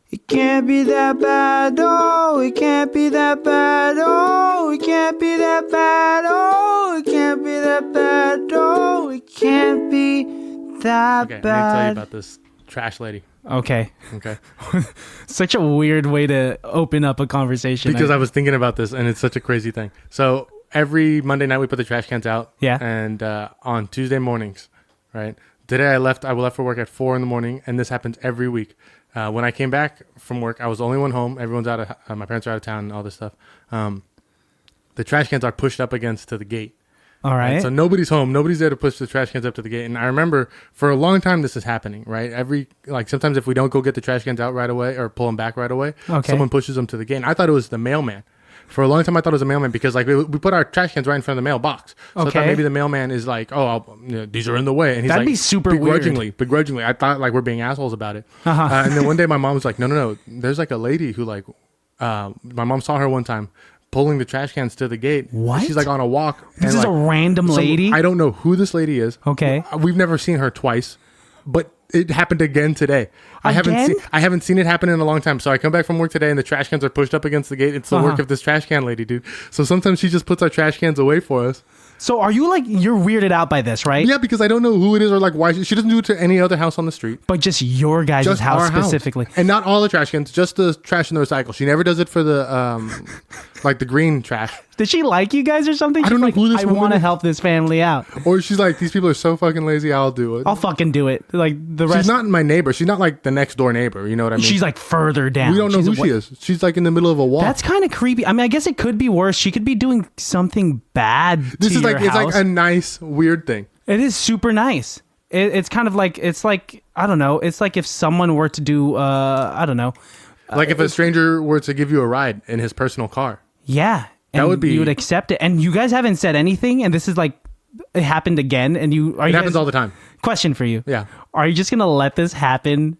It can't be that bad, oh, it can't be that bad, oh, it can't be that bad, oh, it can't be that bad, oh, it can't be that bad. Okay, I need to tell you about this trash lady. Okay. Such a weird way to open up a conversation. Because I was thinking about this, and it's such a crazy thing. So every Monday night we put the trash cans out. Yeah. And on Tuesday mornings, right? Today I left for work at 4 a.m, and this happens every week. When I came back from work, I was the only one home. Everyone's out of my parents are out of town and all this stuff. The trash cans are pushed up against to the gate. All right. And so nobody's home. Nobody's there to push the trash cans up to the gate. And I remember for a long time this is happening, right? Sometimes if we don't go get the trash cans out right away or pull them back right away, someone pushes them to the gate. And I thought it was the mailman. For a long time, I thought it was a mailman because we put our trash cans right in front of the mailbox. So I thought maybe the mailman is like, these are in the way. And he's That'd be super begrudgingly. I thought we're being assholes about it. And then one day my mom was like, no. There's a lady who my mom saw her one time pulling the trash cans to the gate. What? She's on a walk. This is a random lady? I don't know who this lady is. Okay. We've never seen her twice, but it happened again today. I haven't seen it happen in a long time. So I come back from work today and the trash cans are pushed up against the gate. It's the work of this trash can lady, dude. So sometimes she just puts our trash cans away for us. So are you you're weirded out by this, right? Yeah, because I don't know who it is or why. She doesn't do it to any other house on the street. But just your guys' house specifically. And not all the trash cans, just the trash in the recycle. She never does it for the the green trash. Did she like you guys or something? I don't know who this woman is. I want to help this family out. Or she's like, these people are so fucking lazy, I'll do it. I'll fucking do it. The rest. She's not my neighbor. She's not the next door neighbor. You know what I mean? She's further down. We don't know who she is. She's in the middle of a walk. That's kind of creepy. I mean, I guess it could be worse. She could be doing something bad This to is your house. It's a nice, weird thing. It is super nice. It's kind of I don't know. It's like if someone were to do, I don't know. If a stranger were to give you a ride in his personal car. Yeah. That would be. You would accept it. And you guys haven't said anything. And this is it happened again. And it happens all the time. Question for you. Yeah. Are you just going to let this happen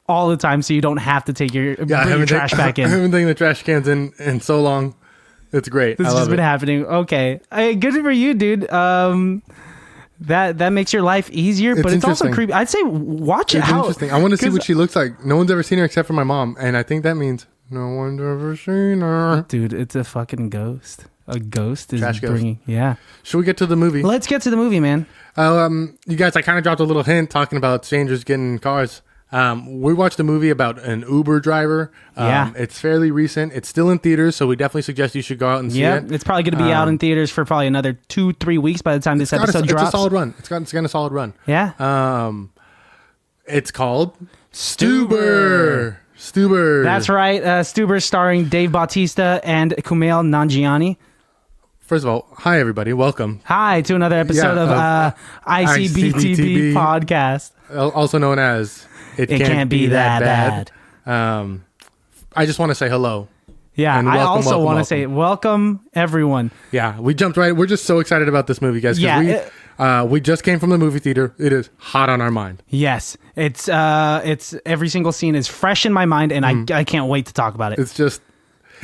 all the time so you don't have to take your trash back in? I haven't taken the trash cans in so long. It's great. This has been happening. Okay. Good for you, dude. That makes your life easier, but it's also creepy. I'd say watch it. It's interesting. I want to see what she looks like. No one's ever seen her except for my mom. And I think that means no one's ever seen her. Dude, it's a fucking ghost. A ghost is Trash bringing... ghost. Yeah. Should we get to the movie? Let's get to the movie, man. You guys, I kind of dropped a little hint talking about strangers getting in cars. We watched a movie about an Uber driver. It's fairly recent. It's still in theaters, so we definitely suggest you should go out and see it. It's probably going to be out in theaters for probably another 2-3 weeks by the time this episode drops. It's a solid run. It's got a solid run. Yeah. It's called Stuber. Stuber. That's right. Stuber starring Dave Bautista and Kumail Nanjiani. First of all, hi everybody. Welcome. Hi to another episode of ICBTB podcast. Also known as It Can't Be That Bad. I just want to say hello. Yeah, I also want to say welcome, everyone. Yeah, we jumped right. We're just so excited about this movie, guys. We just came from the movie theater. It is hot on our mind. Yes, it's every single scene is fresh in my mind, and I can't wait to talk about it.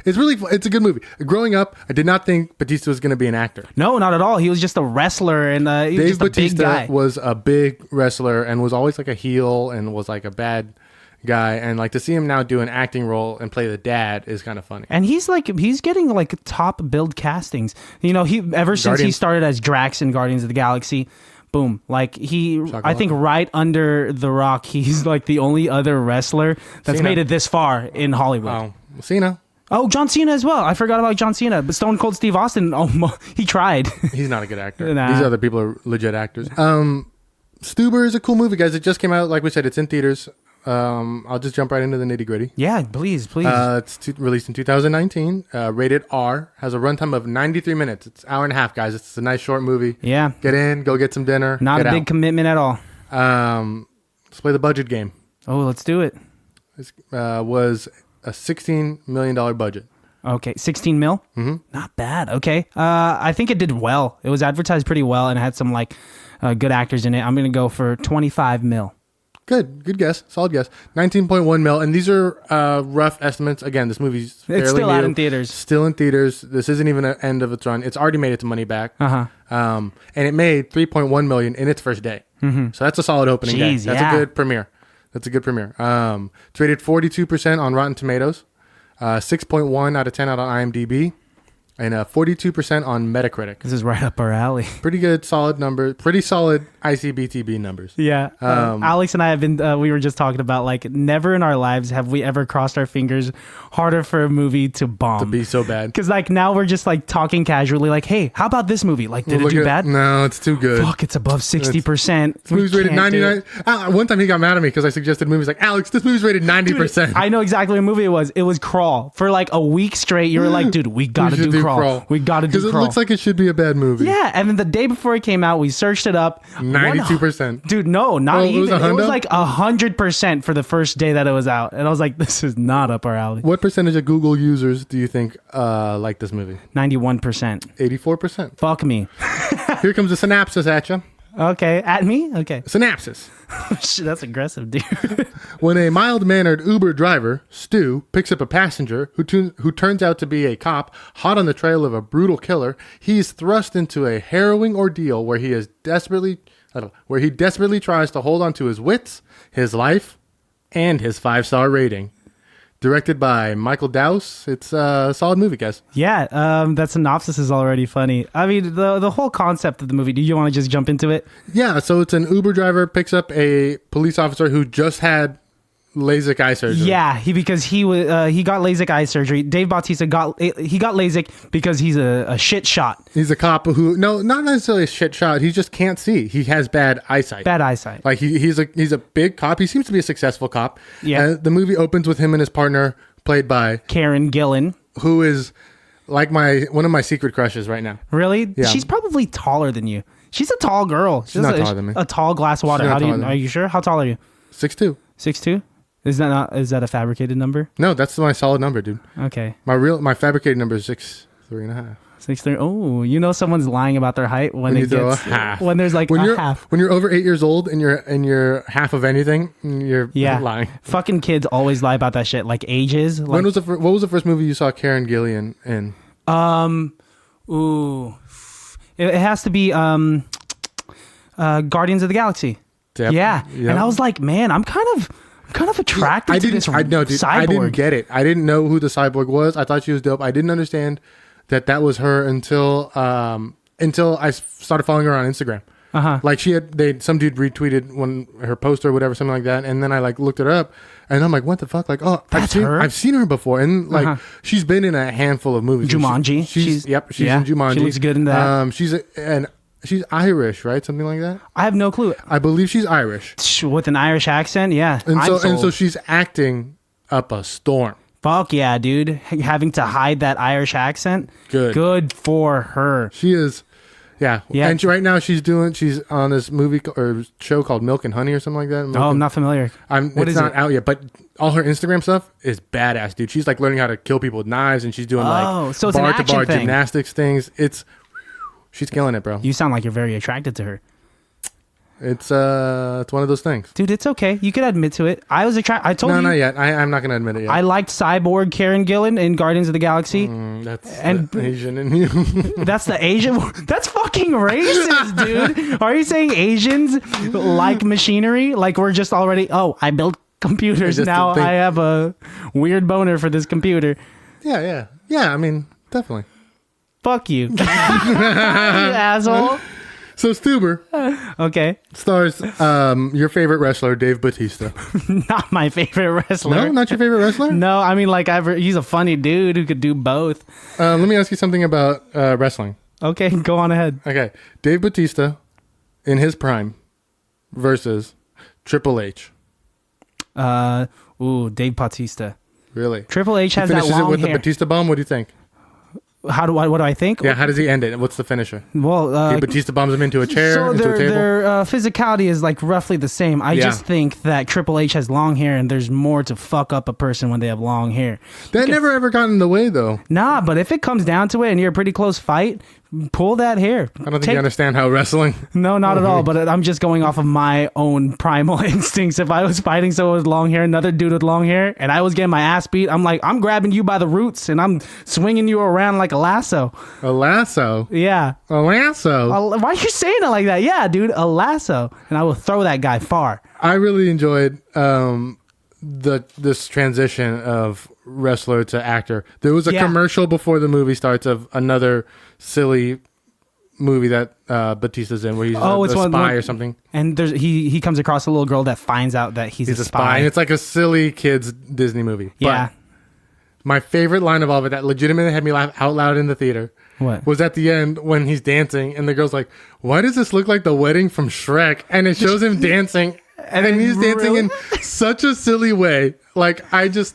It's a good movie. Growing up, I did not think Bautista was going to be an actor. No, not at all. He was just a wrestler, and he was just a big guy. Dave Bautista was a big wrestler and was always a heel and was a bad guy. And to see him now do an acting role and play the dad is kind of funny. And he's getting top build castings. Since he started as Drax in Guardians of the Galaxy. Boom. I think right under The Rock, he's the only other wrestler that's made it this far in Hollywood. Oh, Cena. Oh, John Cena as well. I forgot about John Cena. But Stone Cold Steve Austin, he tried. He's not a good actor. Nah. These other people are legit actors. Stuber is a cool movie, guys. It just came out. Like we said, it's in theaters. I'll just jump right into the nitty gritty. Yeah, please. It's released in 2019. Rated R. Has a runtime of 93 minutes. It's an hour and a half, guys. It's a nice short movie. Yeah. Get in, go get some dinner. Not a big commitment at all. Let's play the budget game. Oh, let's do it. This was a $16 million budget. Okay, 16 mil? Mm-hmm. Not bad. Okay. I think it did well. It was advertised pretty well and it had some good actors in it. I'm going to go for 25 mil. Good guess. Solid guess. 19.1 mil. And these are rough estimates. Again, this movie's fairly It's still new. out in theaters. Still in theaters. This isn't even an end of its run. It's already made its money back. And it made $3.1 million in its first day. Mm-hmm. So that's a solid opening day. That's a good premiere. That's a good premiere. It's rated 42% on Rotten Tomatoes, 6.1 out of 10 out on IMDb, and 42% on Metacritic. This is right up our alley. Pretty good, solid number. Pretty solid ICBTB numbers. Yeah. Alex and I have been, we were just talking about, like, never in our lives have we ever crossed our fingers harder for a movie to bomb. To be so bad. Because, like, now we're just, like, talking casually, like, hey, how about this movie? Like, did it do bad? No, it's too good. Fuck, it's above 60%. This movie's rated 99. One time he got mad at me because I suggested movies like, Alex, this movie's rated 90%. Dude, I know exactly what movie it was. It was Crawl. For, like, a week straight, you were like, dude, we gotta do Crawl. We gotta do Crawl. Because it looks like it should be a bad movie. Yeah, and then the day before it came out, we searched it up. 92%. Dude, no, not even. It was like 100% for the first day that it was out. And I was like, this is not up our alley. What percentage of Google users do you think like this movie? 91%. 84%. Fuck me. Here comes a synopsis at you. Okay, at me? Okay. Synopsis. Shit, that's aggressive, dude. When a mild-mannered Uber driver, Stu, picks up a passenger who turns out to be a cop hot on the trail of a brutal killer, he's thrust into a harrowing ordeal where he desperately tries to hold on to his wits, his life, and his 5-star rating. Directed by Michael Dowse. It's a solid movie, guys. Yeah, that synopsis is already funny. I mean, the whole concept of the movie, do you want to just jump into it? Yeah, so it's an Uber driver picks up a police officer who just had LASIK eye surgery. Yeah, because he got LASIK eye surgery. Dave Bautista got LASIK because he's a shit shot. He's a cop who not necessarily a shit shot. He just can't see. He has bad eyesight. Like he's a big cop. He seems to be a successful cop. Yeah. The movie opens with him and his partner, played by Karen Gillan, who is like one of my secret crushes right now. Really? Yeah. She's probably taller than you. She's a tall girl. She's not taller than me. A tall glass of water. Are you sure? How tall are you? 6'2". 6'2"? Is that a fabricated number? No, that's my solid number, dude. Okay. My fabricated number is 6'3.5". 6'3". Oh, you know someone's lying about their height when there's like a half. When you're over 8 years old and you're half of anything, you're lying. Fucking kids always lie about that shit, like ages. What was the first movie you saw Karen Gillan in? It has to be Guardians of the Galaxy. Yep. Yeah. And I was like, man, I'm kind of attracted to this cyborg. I didn't get it. I didn't know who the cyborg was. I thought she was dope. I didn't understand that was her until I started following her on Instagram. Like some dude retweeted her post or whatever, something like that, and then I like looked it up, and I'm like, what the fuck? Like, oh, I've seen her before, and like she's been in a handful of movies. Jumanji. She's in Jumanji. She looks good in that. She's Irish, right? Something like that. I have no clue. I believe she's Irish. With an Irish accent, yeah. And so she's acting up a storm. Fuck yeah, dude. Having to hide that Irish accent. Good for her. She is. Yeah. And right now she's on this movie or show called Milk and Honey or something like that. I'm not familiar. It's not out yet, but all her Instagram stuff is badass, dude. She's like learning how to kill people with knives, and she's doing bar to bar gymnastics things. She's killing it, bro. You sound like you're very attracted to her. It's one of those things, dude. It's okay. You can admit to it. I was attracted. I told you. No, not yet. I'm not gonna admit it yet. I liked Cyborg Karen Gillan in Guardians of the Galaxy. That's the Asian in you. That's the Asian. That's fucking racist, dude. Are you saying Asians like machinery? Like we're just already? Oh, I built computers. Now I have a weird boner for this computer. Yeah. I mean, definitely. Fuck you, you asshole. So Stuber, okay, stars your favorite wrestler, Dave Bautista. Not my favorite wrestler. No, not your favorite wrestler. No, I mean he's a funny dude who could do both. Let me ask you something about wrestling. Okay, go on ahead. Okay, Dave Bautista in his prime versus Triple H. Dave Bautista. Really? Triple H has that long hair. Finishes it with the Batista bomb. What do you think? What do I think? Yeah, how does he end it? What's the finisher? Well, Batista bombs him into a chair, so into a table. Their physicality is like roughly the same. I just think that Triple H has long hair, and there's more to fuck up a person when they have long hair. That never ever got in the way, though. Nah, but if it comes down to it, and you're a pretty close fight, pull that hair. I don't think you understand how wrestling. No, not at all. But I'm just going off of my own primal instincts. If I was fighting someone with long hair, another dude with long hair, and I was getting my ass beat, I'm like, I'm grabbing you by the roots and I'm swinging you around like a lasso. A lasso? Yeah. A lasso? Why are you saying it like that? Yeah, dude, a lasso. And I will throw that guy far. I really enjoyed this transition of wrestler to actor. There was a commercial before the movie starts of another silly movie that Bautista's in, where he's a spy or something. And he comes across a little girl that finds out that he's a spy. And it's like a silly kids Disney movie. Yeah. But my favorite line of all of it that legitimately had me laugh out loud in the theater was at the end when he's dancing and the girl's like, why does this look like the wedding from Shrek? And it shows him dancing. And he's dancing in such a silly way. Like, he's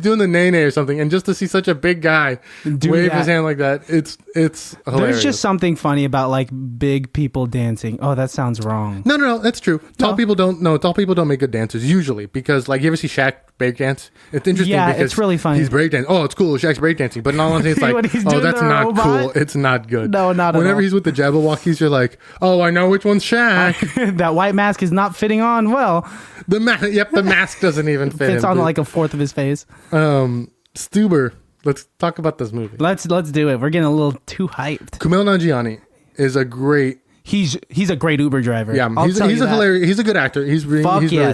doing the nay-nay or something. And just to see such a big guy wave his hand like that, it's hilarious. There's just something funny about, like, big people dancing. Oh, that sounds wrong. No, that's true. Tall people don't make good dancers, usually. Because, like, you ever see Shaq breakdance? It's interesting because it's really funny. He's breakdancing. Oh, it's cool. Shaq's breakdancing. But in all honesty, it's like, oh, that's not cool. It's not good. No, not at all. Whenever he's with the Jabberwockies, you're like, oh, I know which one's Shaq. That white mask is not fitting on well. The mask doesn't even fit. Fits on like a fourth of his face. Stuber. Let's talk about this movie. Let's do it. We're getting a little too hyped. Kumail Nanjiani is a great. He's a great Uber driver. Yeah, he's a hilarious. He's a good actor. He's really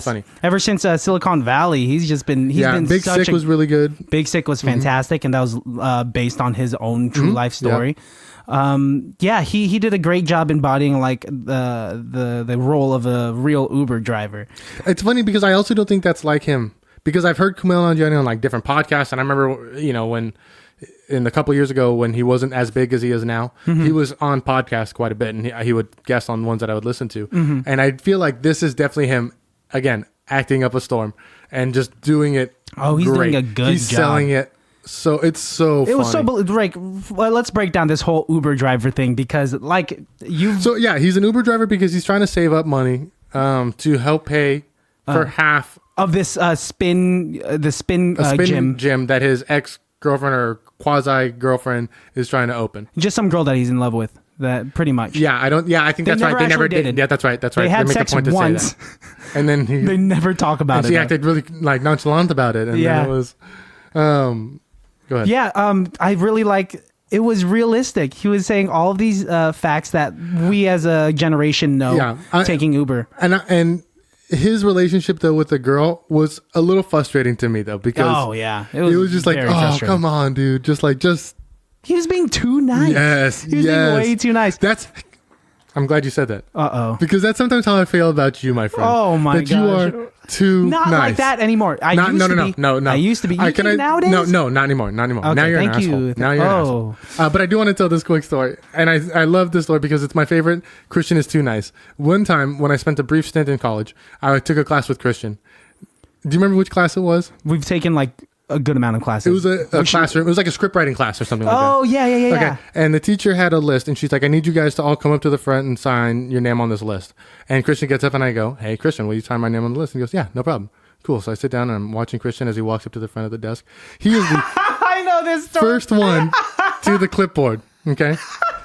funny. Ever since Silicon Valley, he's been. Big Sick was really good. Big Sick was fantastic, and that was based on his own true life story. Yeah. He did a great job embodying like the role of a real Uber driver. It's funny because I also don't think that's like him, because I've heard Kumail Nanjiani on like different podcasts, and I remember when in a couple years ago when he wasn't as big as he is now, he was on podcasts quite a bit, and he would guest on ones that I would listen to, and I feel like this is definitely him again acting up a storm and just doing it. Oh, he's great. doing a good job. He's selling it. So it's so funny. It was so like, well, let's break down this whole Uber driver thing, because like he's an Uber driver because he's trying to save up money to help pay for half of this spin gym that his ex-girlfriend or quasi-girlfriend is trying to open. Just some girl that he's in love with. That pretty much. I think that's right. They never did. Yeah, that's right. They had make sex a point to once, say that. And then they never talk about it. She acted really like nonchalant about it, and then it was. Go ahead. Yeah, I really like. It was realistic. He was saying all of these facts that we as a generation know. Yeah, taking Uber, and his relationship though with the girl was a little frustrating to me though, because it was just like, oh come on, dude, just he was being too nice. Yes, he was being way too nice. I'm glad you said that. Uh-oh. Because that's sometimes how I feel about you, my friend. Oh my gosh. That you are too not nice. Like that anymore. No. I used to be. You think nowadays? No, not anymore. Okay, now you're an asshole. Now you're an asshole. But I do want to tell this quick story. And I love this story because it's my favorite. Christian is too nice. One time when I spent a brief stint in college, I took a class with Christian. Do you remember which class it was? We've taken like a good amount of classes. It was a classroom. It was like a script writing class or something like that. Oh, yeah. Okay. And the teacher had a list, and she's like, I need you guys to all come up to the front and sign your name on this list. And Christian gets up, and I go, hey, Christian, will you sign my name on the list? And he goes, yeah, no problem. Cool. So I sit down, and I'm watching Christian as he walks up to the front of the desk. He is the I know this story. First one to the clipboard, okay?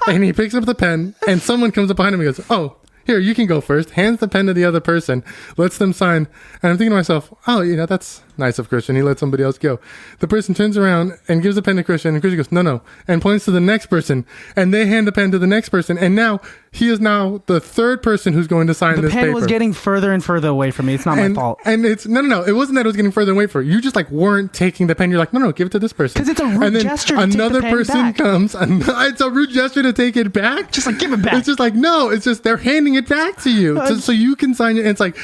And he picks up the pen, and someone comes up behind him and goes, oh, here, you can go first. Hands the pen to the other person, lets them sign. And I'm thinking to myself, oh, that's nice of Christian. He let somebody else go. The person turns around and gives the pen to Christian, and Christian goes, no, and points to the next person. And they hand the pen to the next person. And now he is now the third person who's going to sign this paper. The pen was getting further and further away from me. It's not my fault. And it's, no. It wasn't that it was getting further away from you. You just like weren't taking the pen. You're like, no, give it to this person. Because it's a rude gesture to another take the pen person back. comes. It's a rude gesture to take it back. Just like, give it back. It's just like, no, it's just they're handing it back to you. So you can sign it. And it's like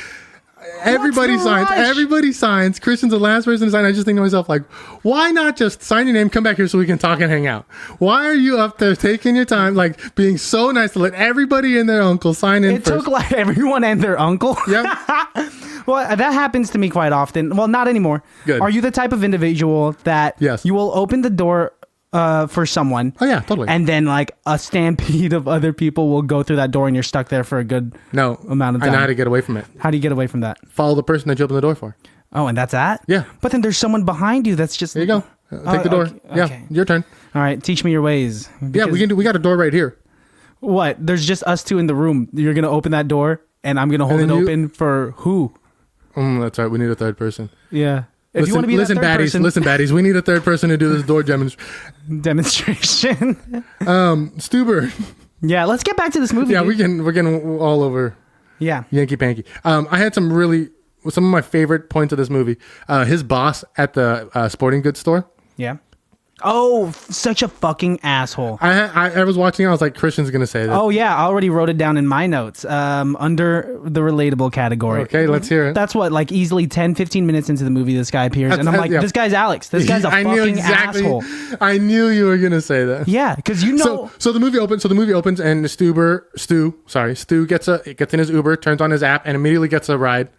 everybody signs. Rush? Everybody signs. Christian's the last person to sign. I just think to myself, like, why not just sign your name, come back here so we can talk and hang out? Why are you up there taking your time, like being so nice to let everybody and their uncle sign in first? It took like everyone and their uncle. Yep. Well, that happens to me quite often. Well, not anymore. Good. Are you the type of individual that you will open the door for someone? Oh yeah, totally. And then like a stampede of other people will go through that door and you're stuck there for a good amount of time. I know how to get away from it. How do you get away from that? Follow the person that you open the door for. Oh, and that's that? Yeah. But then there's someone behind you that's just... There you go. Take the door. Okay. Yeah, your turn. All right, teach me your ways. Yeah, we got a door right here. What? There's just us two in the room. You're gonna open that door, and I'm gonna hold it open for who? That's right. We need a third person. Yeah. If you want to be listen, that third baddies. person, Listen, baddies. We need a third person to do this door demonstration. Stuber. Yeah, let's get back to this movie. Yeah, dude. we're getting all over. Yeah. Yankee Panky. I had some of my favorite points of this movie. His boss at the sporting goods store. Yeah. Oh, such a fucking asshole. I was watching. I was like, Christian's gonna say that. Oh yeah, I already wrote it down in my notes. Under the relatable category. Okay, let's hear it. That's what, like easily 10, 15 minutes into the movie, this guy appears, and I'm like, this guy'sAlex. This guy's a fucking asshole. I knew you were gonna say that. Yeah, because So the movie opens, and Stu gets in his Uber, turns on his app, and immediately gets a ride.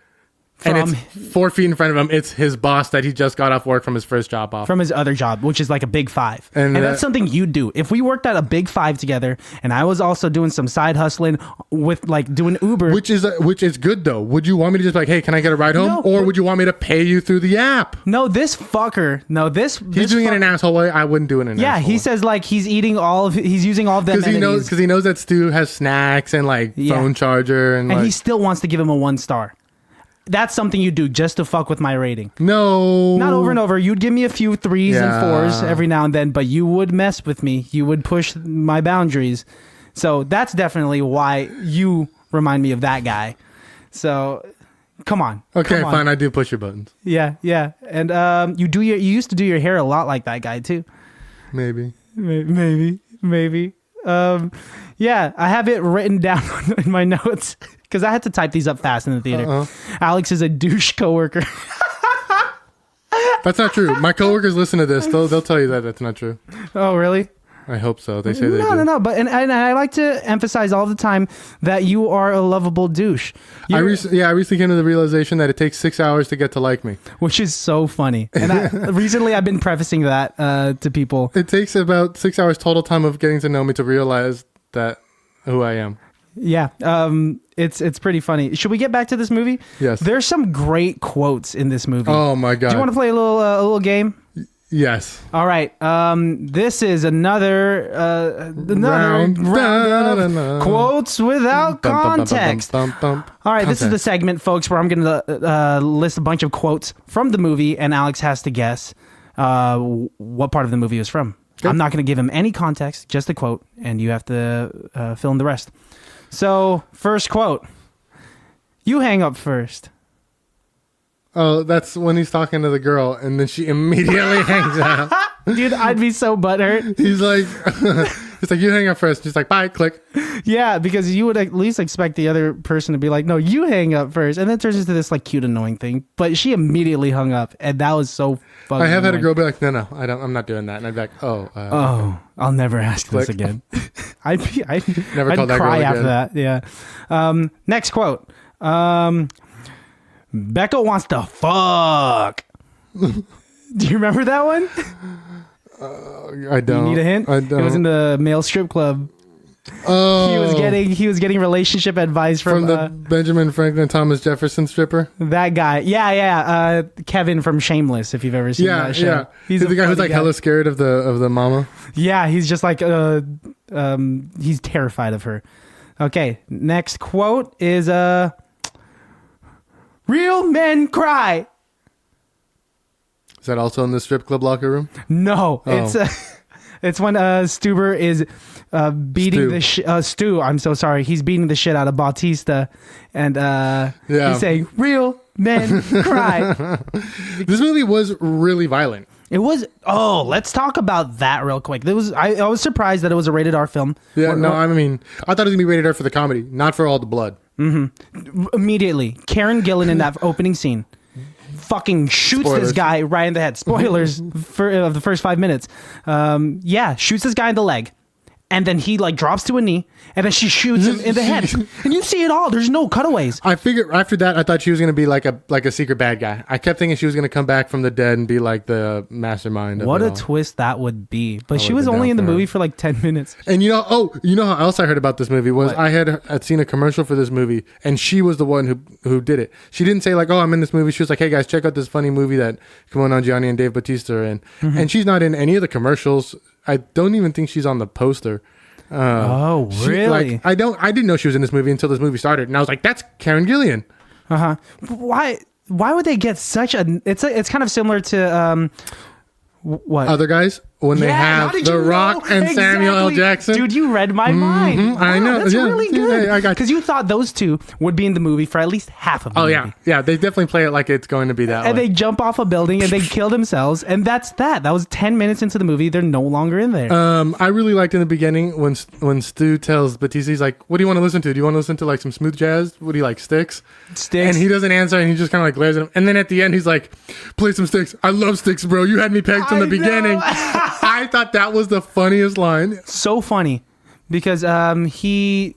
And it's 4 feet in front of him. It's his boss that he just got off work from his first job off. From his other job, which is like a big five. And that's something you do. If we worked at a big five together, and I was also doing some side hustling with like doing Uber. Which is good though. Would you want me to just be like, hey, can I get a ride home? No, or would you want me to pay you through the app? No, this fucker. No, this. He's doing it in an asshole way. I wouldn't do it in an asshole way. Yeah, he says like he's using all of them. Because he knows that Stu has snacks and like phone charger. And he still wants to give him a 1 star. That's something you do just to fuck with my rating. No. Not over and over. You'd give me a few 3s and 4s every now and then, but you would mess with me. You would push my boundaries. So that's definitely why you remind me of that guy. So come on. Okay, fine. I do push your buttons. Yeah. And you used to do your hair a lot like that guy too. Maybe. Yeah, I have it written down in my notes because I had to type these up fast in the theater. Alex is a douche coworker. That's not true. My coworkers listen to this. They'll tell you that that's not true. Oh, really? I hope so. They say they do. No. But and I like to emphasize all the time that you are a lovable douche. I recently came to the realization that it takes 6 hours to get to like me, which is so funny. And recently I've been prefacing that to people. It takes about 6 hours total time of getting to know me to realize that who I am. Yeah, it's pretty funny. Should we get back to this movie? Yes. There's some great quotes in this movie. Oh my god! Do you want to play a little game? Yes. All right. This is another round of quotes without context. All right. This is the segment, folks, where I'm going to list a bunch of quotes from the movie, and Alex has to guess what part of the movie it was from. Okay. I'm not going to give him any context, just a quote, and you have to fill in the rest. So, first quote. You hang up first. Oh, that's when he's talking to the girl, and then she immediately hangs up. Dude, I'd be so butthurt. He's like, you hang up first. She's like, bye, click. Yeah, because you would at least expect the other person to be like, no, you hang up first. And then it turns into this like cute, annoying thing. But she immediately hung up, and that was so fucking I have annoying. Had a girl be like, no, I'm not doing that. And I'd be like, okay. I'll never ask this again. I'd never call that cry girl after again. that. Yeah. Next quote. Becca wants to fuck. Do you remember that one? I don't. You need a hint? I don't. It was in the male strip club. Oh. He was getting relationship advice from the Benjamin Franklin Thomas Jefferson stripper. That guy. Yeah. Kevin from Shameless, if you've ever seen that show. Yeah. He's the guy who's like hella scared of the mama. Yeah, he's just like he's terrified of her. Okay, next quote is real men cry. Is that also in the strip club locker room? No, it's when Stuber is beating Stu. I'm so sorry. He's beating the shit out of Bautista, and he's saying, "Real men cry." This movie was really violent. It was. Oh, let's talk about that real quick. I was surprised that it was a rated R film. Yeah, I mean, I thought it was gonna be rated R for the comedy, not for all the blood. Mm-hmm. Immediately, Karen Gillan in that opening scene fucking shoots this guy right in the head. Spoilers of the first 5 minutes. Shoots this guy in the leg. and then he like drops to a knee, and then she shoots him in the head, and you see it all. There's no cutaways. I figured after that, I thought she was gonna be like a secret bad guy. I kept thinking she was gonna come back from the dead and be like the mastermind. What a twist that would be! But she was only in the movie for like 10 minutes. And you know how else I heard about this movie was I had seen a commercial for this movie, and she was the one who did it. She didn't say like, "Oh, I'm in this movie." She was like, "Hey guys, check out this funny movie that Kumail Nanjiani and Dave Bautista are in." And she's not in any of the commercials. I don't even think she's on the poster. Oh, really? I didn't know she was in this movie until this movie started, and I was like, "That's Karen Gillian." Why would they get such a? It's kind of similar to what other guys when they have The Rock and Samuel L. Jackson. Dude, you read my mind. Wow, I know. That's really good. I got because you thought those two would be in the movie for at least half of the movie. Yeah. They definitely play it like it's going to be that way. And they jump off a building and they kill themselves, and that's that. That was 10 minutes into the movie. They're no longer in there. I really liked in the beginning when Stu tells Bautista, he's like, "What do you want to listen to? Do you want to listen to like some smooth jazz? What do you like, Sticks?" And he doesn't answer, and he just kind of like glares at him. And then at the end, he's like, "Play some Sticks. I love Sticks, bro. You had me pegged from the beginning." I thought that was the funniest line. So funny because he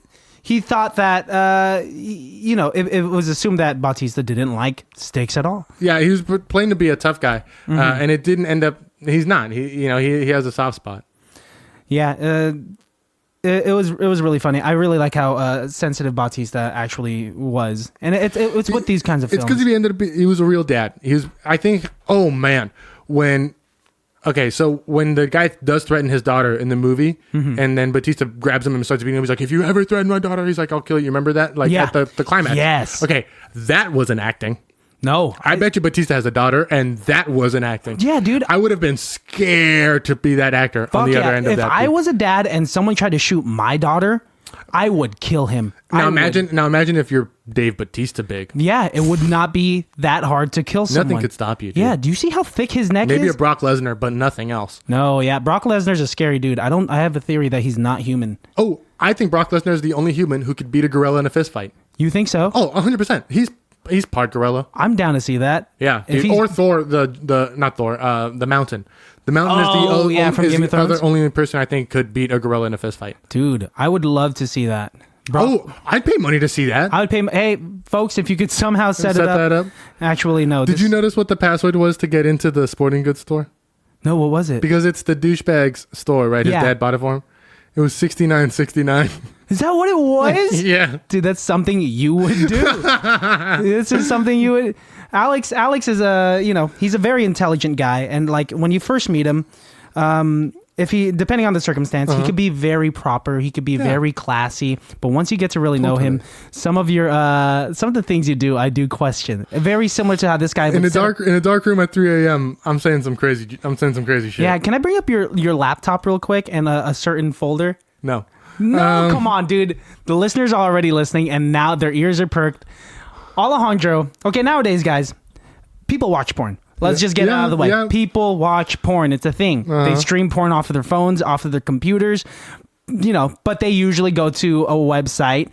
thought that it was assumed that Bautista didn't like Sticks at all. Yeah, he was playing to be a tough guy, and it didn't end up. He's not. He has a soft spot. Yeah, it was really funny. I really like how sensitive Bautista actually was, and it's with these kinds of films. It's because he was a real dad. I think. Oh man, when the guy does threaten his daughter in the movie, and then Bautista grabs him and starts beating him, he's like, "If you ever threaten my daughter," he's like, "I'll kill you." Remember that? At the climax. Yes. Okay, that wasn't acting. No. I bet you Bautista has a daughter, and that wasn't acting. Yeah, dude. I would have been scared to be that actor on the other end of that. If I was a dad and someone tried to shoot my daughter, I would kill him. Now imagine if you're Dave Bautista big. Yeah, it would not be that hard to kill someone. Nothing could stop you, dude. Yeah, do you see how thick his neck is? Maybe a Brock Lesnar, but nothing else. No, yeah, Brock Lesnar's a scary dude. I have a theory that he's not human. Oh, I think Brock Lesnar is the only human who could beat a gorilla in a fist fight. You think so? Oh, 100%. He's part gorilla. I'm down to see that. Yeah, or Thor, not Thor, the Mountain. The Mountain is the other only person I think could beat a gorilla in a fist fight. Dude, I would love to see that. I'd pay money to see that. I would pay. Hey, folks, if you could somehow set that up. Actually, no. Did you notice what the password was to get into the sporting goods store? No, what was it? Because it's the douchebag's store, right? His dad bought it for him. It was $69.69. Is that what it was? Yeah. Dude, that's something you would do. This is something you would... Alex is he's a very intelligent guy. And like when you first meet him, if he, depending on the circumstance, he could be very proper. He could be very classy. But once you get to really know him, some of the things you do, I do question. Very similar to how this guy in a dark room at 3 a.m. I'm saying some crazy shit. Yeah, can I bring up your laptop real quick and a certain folder? No, come on, dude. The listeners are already listening, and now their ears are perked. Alejandro. Okay, nowadays, guys, people watch porn. Let's just get it out of the way. Yeah. People watch porn. It's a thing. They stream porn off of their phones, off of their computers, but they usually go to a website,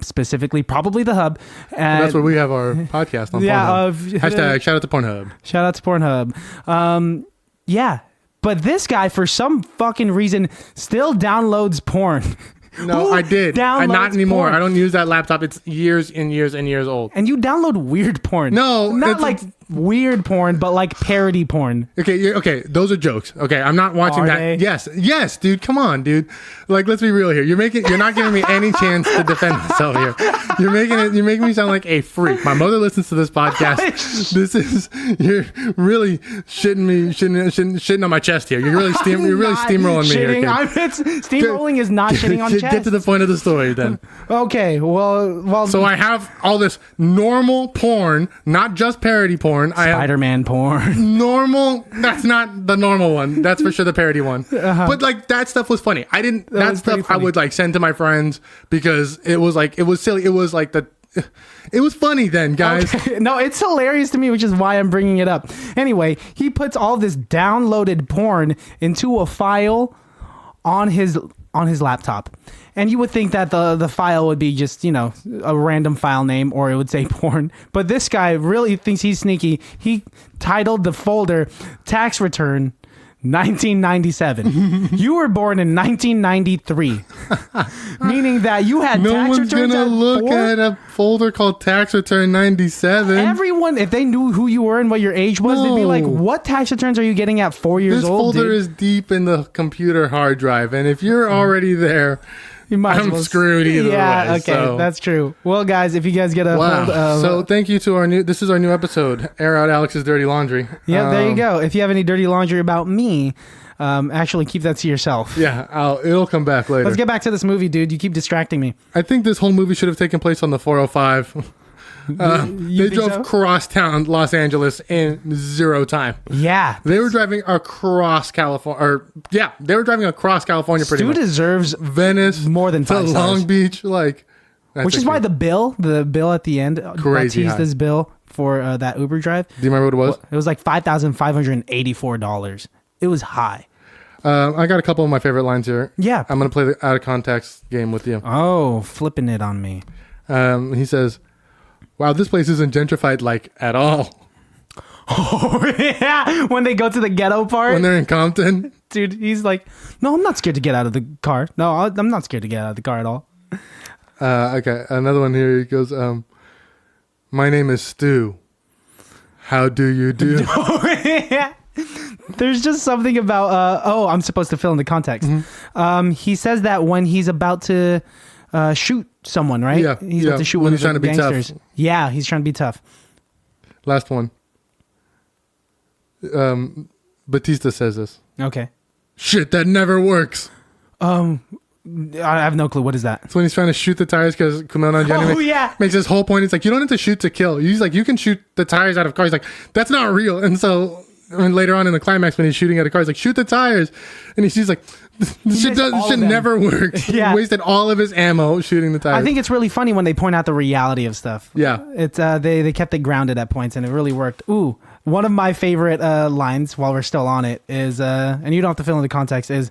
specifically probably the Hub. And that's where we have our podcast on Pornhub. Hashtag shout out to Pornhub. Shout out to Pornhub. Yeah. But this guy, for some fucking reason, still downloads porn. No, I did. Not anymore. Porn? I don't use that laptop. It's years and years and years old. And you download weird porn. No. Not like weird porn, but like parody porn. Okay. Those are jokes. Okay, I'm not watching that. They? Yes, dude. Come on, dude. Like, let's be real here. You're not giving me any chance to defend myself here. You're making me sound like a freak. My mother listens to this podcast. You're really shitting on my chest here. You're really steamrolling me here, kid. Steamrolling is not shitting on chest. Get to the point of the story then. Okay, well. So I have all this normal porn, not just parody porn. Spider-Man porn. Normal. That's not the normal one. That's for sure the parody one. But like that stuff was funny. That stuff I would like send to my friends because it was silly. It was like it was funny then, guys. Okay. No, it's hilarious to me, which is why I'm bringing it up. Anyway, he puts all this downloaded porn into a file on his laptop. And you would think that the file would be just, a random file name or it would say porn. But this guy really thinks he's sneaky. He titled the folder tax return 1997. You were born in 1993, meaning that you had no tax one's returns gonna at look 4? at a folder called Tax Return 97. Everyone, if they knew who you were and what your age was, they'd be like, No. what tax returns are you getting at 4 years This old? folder dude? is deep in the computer hard drive, and if you're already there, You might as I'm well- screwed either Yeah, way. okay, So. that's true. Well, guys, if you guys get a hold of... So thank you to this is our new episode, Air Out Alex's Dirty Laundry. Yeah, there you go. If you have any dirty laundry about me, actually keep that to yourself. Yeah, it'll come back later. Let's get back to this movie, dude. You keep distracting me. I think this whole movie should have taken place on the 405. They think drove so? cross town Los Angeles in 0 time. Yeah. They were driving across California, they were driving across California pretty Stu much. deserves Venice more than to 5 stars. Long Beach, like, that's Which is why the bill at the end, Crazy high. Batista's bill for that Uber drive, Do you remember what it was? it was like $5,584. It was high. I got a couple of my favorite lines here. Yeah. I'm gonna play the out of context game with you. Oh, flipping it on me. He says, "Wow, this place isn't gentrified like at all." Oh, yeah. When they go to the ghetto part. When they're in Compton, Dude, he's like, no, I'm not scared to get out of the car. No, I'm not scared to get out of the car at all. okay, another one here. He goes, "My name is Stu. How do you do?" There's just something about, I'm supposed to fill in the context. Mm-hmm. He says that when he's about to shoot someone, right? Yeah, He's yeah, about to shoot when one he's of trying the to be tough. gangsters. Yeah, he's trying to be tough. Last one. Bautista says this. Okay. Shit, that never works. I have no clue. What is that? It's when he's trying to shoot the tires because Kumail Nanjiani makes his whole point. It's like, you don't have to shoot to kill. He's like, you can shoot the tires out of cars. He's like, that's not real. And so later on in the climax, when he's shooting at a car, he's like, shoot the tires. And he's like, this shit never works. Yeah. He wasted all of his ammo shooting the tires. I think it's really funny when they point out the reality of stuff. Yeah. It's they kept it grounded at points, and it really worked. Ooh, one of my favorite lines while we're still on it is, and you don't have to fill in the context, is,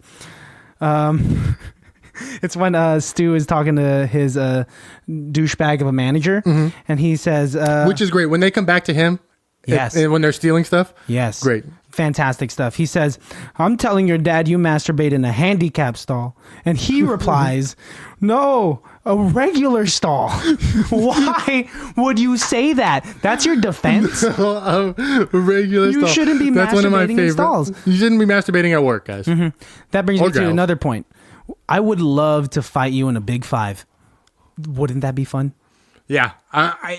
it's when Stu is talking to his douchebag of a manager, and he says, which is great when they come back to him. Yes. And when they're stealing stuff. Yes. Great. Fantastic stuff. He says, I'm telling your dad you masturbate in a handicap stall. And he replies, no, a regular stall. Why would you say that? That's your defense. A regular You stall. shouldn't be That's one of my masturbating in favorite stalls. You shouldn't be masturbating at work, guys. That brings Or me to girls. another point. I would love to fight you in a Big Five. Wouldn't that be fun? Yeah.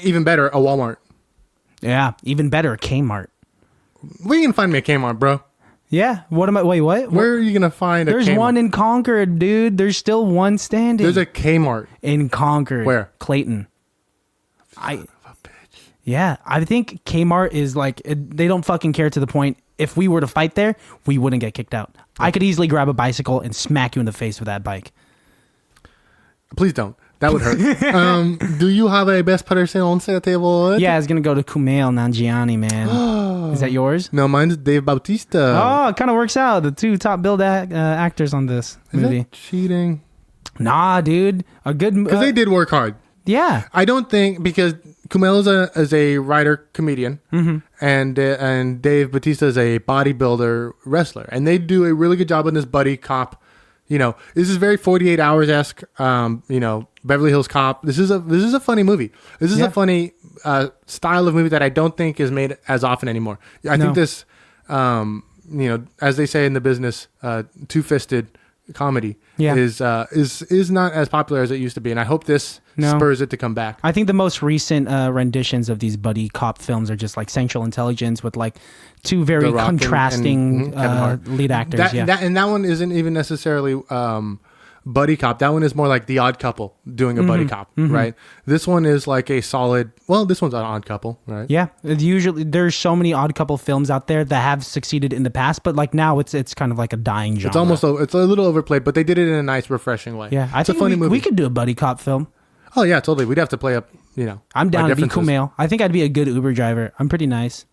Even better, a Walmart. Yeah. Even better, a Kmart. Where you gonna find me a Kmart, bro? Yeah. Wait, what? Where are you gonna find a There's Kmart? one in Concord, dude. There's still one standing. There's a Kmart. in Concord. Where? Clayton. Yeah, I think Kmart is like, they don't fucking care to the point. If we were to fight there, we wouldn't get kicked out. I could easily grab a bicycle and smack you in the face with that bike. Please don't. That would hurt. Do you have a best person on the table? Yeah, it's going to go to Kumail Nanjiani, man. Is that yours? No, mine's Dave Bautista. Oh, it kind of works out. The two top billed actors on this Is movie. that cheating? Nah, dude. A good... Because they did work hard. Yeah. I don't think, because Kumail is a writer comedian, and Dave Bautista is a bodybuilder wrestler, and they do a really good job in this buddy cop. You know, this is very 48 Hours-esque. Beverly Hills Cop. This is a funny movie. This is a funny style of movie that I don't think is made as often anymore. I think this, as they say in the business, two-fisted comedy is not as popular as it used to be, and I hope this spurs it to come back. I think the most recent renditions of these buddy cop films are just like Central Intelligence with like two very contrasting lead actors. That one isn't even necessarily buddy cop. That one is more like The Odd Couple doing a buddy cop, right? This one is like a solid. Well, this one's an Odd Couple, right? Yeah, usually there's so many Odd Couple films out there that have succeeded in the past, but like now it's kind of like a dying genre. It's a little overplayed, but they did it in a nice, refreshing way. Yeah, I think a funny movie. We could do a buddy cop film. Oh yeah, totally. We'd have to play up. I'm down to be differences. Kumail. I think I'd be a good Uber driver. I'm pretty nice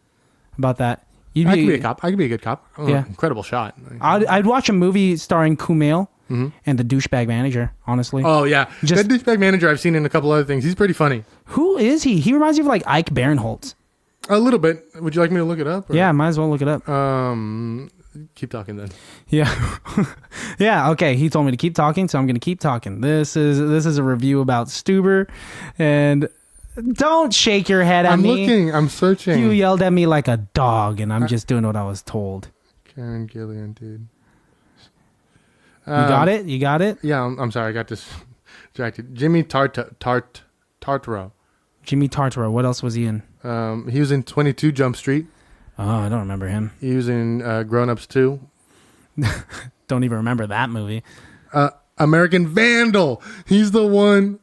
about that. I could be a cop. I could be a good cop. Oh, Yeah. Incredible shot. I'd watch a movie starring Kumail and the douchebag manager, honestly. Oh yeah, Just- that douchebag manager I've seen in a couple other things. He's pretty funny. Who is he? He reminds me of like Ike Barinholtz. A little bit. Would you like me to look it up? Or? Yeah, might as well look it up. keep talking then. Yeah. Yeah. Okay. He told me to keep talking, so I'm going to keep talking. This is a review about Stuber, and don't shake your head at me. I'm looking. I'm searching. You yelled at me like a dog, and I'm just doing what I was told. Karen Gillian, dude. You got it? You got it? Yeah. I'm sorry. I got distracted. Jimmy Tartaro. Jimmy Tartaro. What else was he in? He was in 22 Jump Street. Oh, I don't remember him. He was in Grown Ups 2. Don't even remember that movie. American Vandal. He's the one.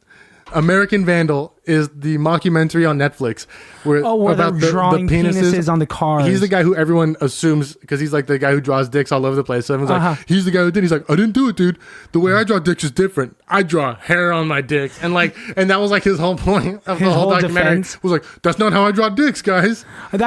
American Vandal is the mockumentary on Netflix where about they're drawing the penises on the cars. He's the guy who everyone assumes, because he's like the guy who draws dicks all over the place. So everyone's like, he's the guy who did. He's like, I didn't do it, dude. The way I draw dicks is different. I draw hair on my dicks, and that was like his whole point of the whole documentary. Defense. Was like, that's not how I draw dicks, guys. I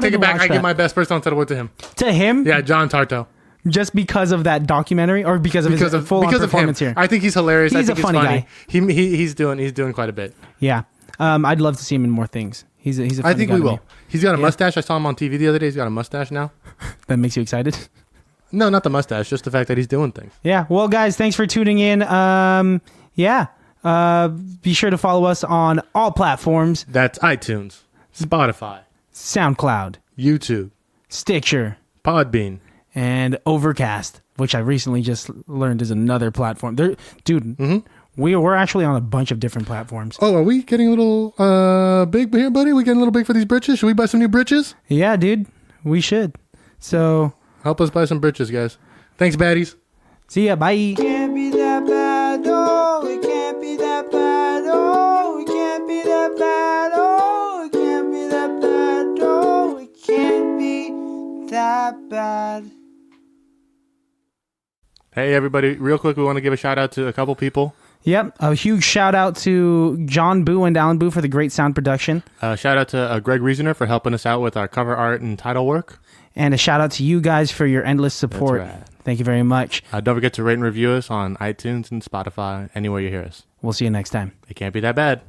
take it back. I give my best personal title to him. To him? Yeah, John Tarto. Just because of that documentary, or because of his full-on performance here? I think he's hilarious. He's I think a funny guy. He's doing quite a bit. Yeah, I'd love to see him in more things. He's a funny guy. I think we will. He's got a mustache. I saw him on TV the other day. He's got a mustache now. That makes you excited? No, not the mustache. Just the fact that he's doing things. Yeah. Well, guys, thanks for tuning in. Be sure to follow us on all platforms. That's iTunes, Spotify, SoundCloud, YouTube, Stitcher, Podbean, and Overcast, which I recently just learned is another platform. Dude, we're actually on a bunch of different platforms. Oh, are we getting a little big here, buddy? We getting a little big for these britches? Should we buy some new britches? Yeah, dude, we should. So help us buy some britches, guys. Thanks, baddies. See ya. Bye. It can't be that bad. Oh, it can't be that bad. Oh, it can't be that bad. Oh, it can't be that bad. Oh, it can't be that bad. Hey, everybody. Real quick, we want to give a shout out to a couple people. Yep. A huge shout out to John Boo and Alan Boo for the great sound production. Shout out to Greg Reasoner for helping us out with our cover art and title work. And a shout out to you guys for your endless support. That's right. Thank you very much. Don't forget to rate and review us on iTunes and Spotify, anywhere you hear us. We'll see you next time. It can't be that bad.